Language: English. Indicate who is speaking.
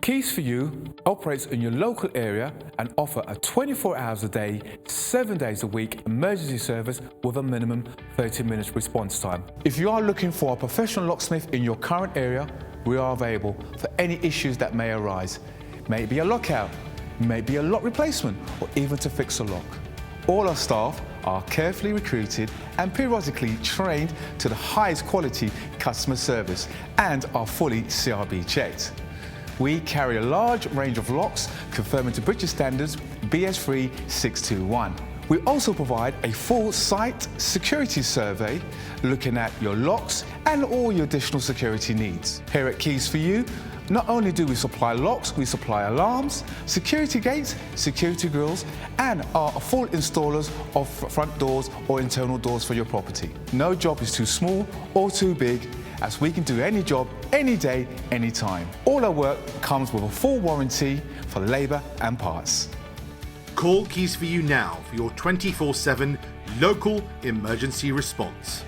Speaker 1: KEYS4U operates in your local area and offer a 24 hours a day, 7 days a week emergency service with a minimum 30 minutes response time. If you are looking for a professional locksmith in your current area, we are available for any issues that may arise. May it be a lockout, may it be a lock replacement, or even to fix a lock. All our staff are carefully recruited and periodically trained to the highest quality customer service and are fully CRB checked. We carry a large range of locks conforming to British standards BS3 621. We also provide a full site security survey looking at your locks and all your additional security needs. Here at KEYS4U, not only do we supply locks, we supply alarms, security gates, security grills, and are full installers of front doors or internal doors for your property. No job is too small or too big, as we can do any job, any day, any time. All our work comes with a full warranty for labour and parts.
Speaker 2: Call KEYS4U now for your 24/7 local emergency response.